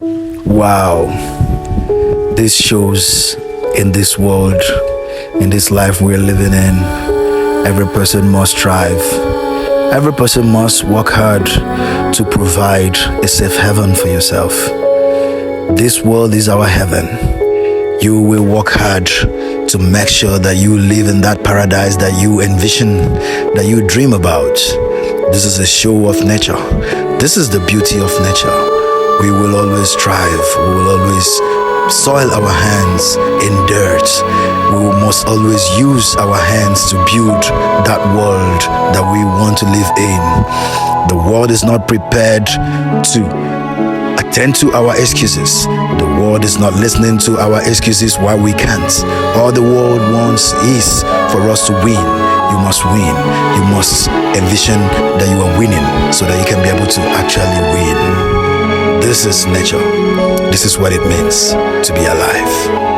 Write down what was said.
Wow, this shows in this world, in this life we're living in, every person must strive. Every person must work hard to provide a safe haven for yourself. This world is our heaven. You will work hard to make sure that you live in that paradise that you envision, that you dream about. This is a show of nature. This is the beauty of nature. We will always strive. We will always soil our hands in dirt. We must always use our hands to build that world that we want to live in. The world is not prepared to attend to our excuses. The world is not listening to our excuses why we can't. All the world wants is for us to win. You must win. You must envision that you are winning so that you can be able to actually win. This is nature. This is what it means to be alive.